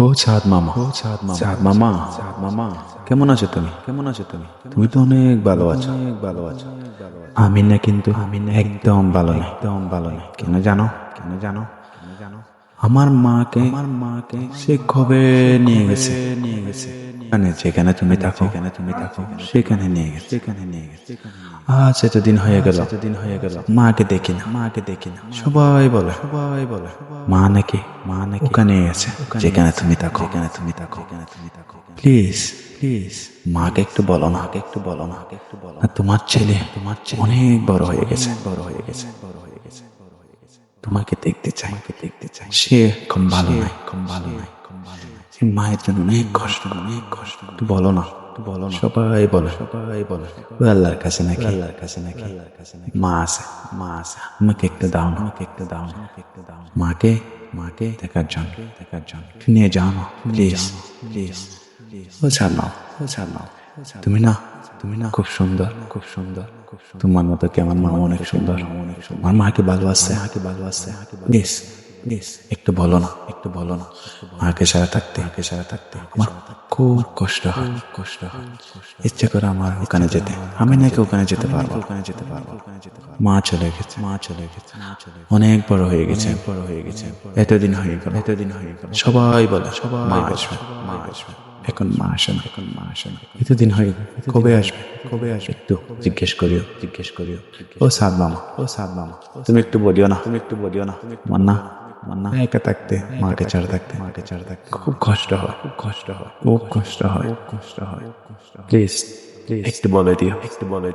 ও চাঁদ মামা, চাঁদ মামা, চাঁদ মামা, কেমন আছো তুমি? কেমন আছো তুমি? তুমি তো অনেক ভালো আছো, অনেক ভালো আছো। আমি না কিন্তু একদম ভালো না, একদম ভালো না। কেন জানো? কেন জানো? কেন জানো? আমার মাকে সে কবে নিয়ে গেছে, নিয়ে গেছে। মানে যেখানে তুমি থাকো, যেখানে তুমি থাকো, সেখানে নিয়ে গেছে, সেখানে নিয়ে গেছে। আজ এতদিন হয়ে গেল, এতদিন হয়ে গেল, মাকে দেখি না, মাকে দেখি না। সবাই বলে, সবাই বলে, মা নাকি, মা নাকি ওখানে গেছে, যেখানে তুমি থাকো, যেখানে তুমি থাকো, যেখানে তুমি থাকো। প্লিজ, প্লিজ, মাকে একটু বলো না, মাকে একটু বলো না, মাকে একটু বলো না। তোমার ছেলে অনেক বড় হয়ে গেছে, বড় হয়ে গেছে, বড় হয়ে গেছে, বড় হয়ে গেছে। তোমাকে দেখতে চাই, তোমাকে দেখতে চাই। সে কম ভালো নাই, কম ভালো নাই, কম ভালো নাই। সে মায়ের জন্য অনেক কষ্ট, অনেক কষ্ট। তুই বলো না, তুই বলো না। সবাই বলে, সবাই বলে, ওই আল্লাহর কাছে নাকি, আল্লাহর কাছে নাকি, আল্লাহর কাছে নাকি। মা আছে, মা আছে। আমাকে একটু দাও না, আমাকে একটু দাও না, আমাকে একটু দাও না। মাকে, মাকে দেখার জন্য, দেখার জন্য। নিয়ে যাও না, প্লিজ, প্লিজ। ও ছাড় নাও, ও ছাড় নাও। তুমি না, তুমি না খুব সুন্দর, খুব সুন্দর, খুব সুন্দর। তোমার মতো কি আমার মা অনেক সুন্দর, অনেক সুন্দর। আমার মাকে ভালোবাসছে, মাকে ভালোবাসছে। প্লিজ, প্লিজ, একটু বলো না, একটু বলো না। মাকে সারা থাকতে, মাকে সারা থাকতে আমার খুব কষ্ট হয়, কষ্ট হয়। ইচ্ছে করে আমার ওখানে যেতে, আমি নাকি ওখানে যেতে পারবো, ওখানে যেতে পারবো, ওখানে যেতে পারবো। মা চলে গেছে, মা চলে গেছে, মা চলে গেছে। অনেক বড় হয়ে গেছে, বড় হয়ে গেছে। এতদিন হয়ে গেল, এতদিন হয়ে গেল। সবাই বলে, সবাই আসবে, মা আসবে। এখন মা আসে না, এখন মা আসে না। এতদিন হয়ে গেল, কবে আসবে, কবে আসবে? একটু জিজ্ঞেস করিও, জিজ্ঞেস করিও। ও সাদ মামা, ও সাদ মামা, তুমি একটু বলিও না, তুমি একটু বলিও না। মান্না, মান্না, একা থাকতে, মাকে ছাড়া থাকতে, মাকে ছাড়া থাকতে খুব কষ্ট হয়, খুব কষ্ট হয়, খুব কষ্ট হয়, খুব কষ্ট হয়। প্লিজ, প্লিজ একটু বলে দিও, একটু বলে দিও।